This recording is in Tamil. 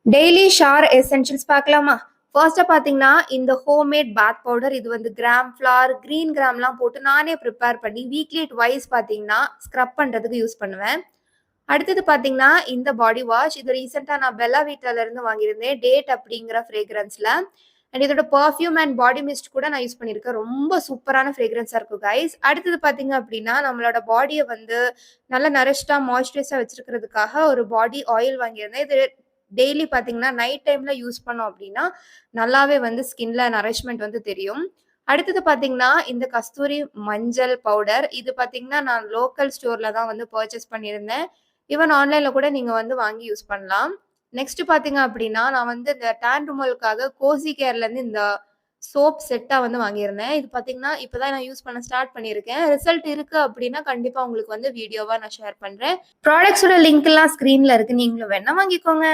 டெய்லி ஷார் எசென்ஷியல்ஸ் பார்க்கலாமா? ஃபர்ஸ்ட்டா பார்த்தீங்கன்னா, இந்த ஹோம்மேட் பாத் பவுடர் இது வந்து கிராம் ஃப்ளார், கிரீன் கிராம்லாம் போட்டு நானே ப்ரிப்பேர் பண்ணி வீக்லி ட்வைஸ் பார்த்தீங்கன்னா, ஸ்க்ரப் பண்றதுக்கு யூஸ் பண்ணுவேன். அடுத்தது பார்த்தீங்கன்னா, இந்த பாடி வாஷ். இது ரீசென்ட்டா நான் பெல்லா விட்டாலருந்து வாங்கியிருந்தேன். டேட் அப்படிங்கிற ஃப்ரேக்ரன்ஸ்ல. அண்ட் இதோட பெர்ஃப்யூம் அண்ட் பாடி மிஸ்ட் கூட நான் யூஸ் பண்ணியிருக்கேன். ரொம்ப சூப்பரான ஃப்ரேக்ரன்ஸா இருக்கும் கைஸ். அடுத்தது பார்த்தீங்க அப்படின்னா, நம்மளோட பாடிய வந்து நல்லா நரிஷ்டா, மாய்ஸ்சரைஸா வச்சிருக்கிறதுக்காக ஒரு பாடி ஆயில் வாங்கியிருந்தேன். இது டெய்லி பார்த்தீங்கன்னா, நைட் டைம்ல யூஸ் பண்ணோம் அப்படின்னா, நல்லாவே வந்து ஸ்கின்ல நரிஷ்மென்ட் வந்து தெரியும். அடுத்தது பார்த்தீங்கன்னா, இந்த கஸ்தூரி மஞ்சள் பவுடர். இது பார்த்தீங்கன்னா, நான் லோக்கல் ஸ்டோர்ல தான் வந்து பர்ச்சேஸ் பண்ணியிருந்தேன். ஈவன் ஆன்லைன்ல கூட நீங்க வந்து வாங்கி யூஸ் பண்ணலாம். நெக்ஸ்ட் பார்த்தீங்க அப்படின்னா, நான் வந்து இந்த டான் ரிமூவலுக்காக கோசி கேர்லேருந்து இந்த சோப் செட்டா வந்து வாங்கியிருந்தேன். இது பார்த்தீங்கன்னா, இப்ப தான் நான் யூஸ் பண்ண ஸ்டார்ட் பண்ணியிருக்கேன். ரிசல்ட் இருக்கு அப்படின்னா, கண்டிப்பா உங்களுக்கு வந்து வீடியோவா நான் ஷேர் பண்றேன். ப்ராடக்ட்ஸோட லிங்க்லாம் ஸ்க்ரீன்ல இருக்கு. நீங்களும் வேணா வாங்கிக்கோங்க.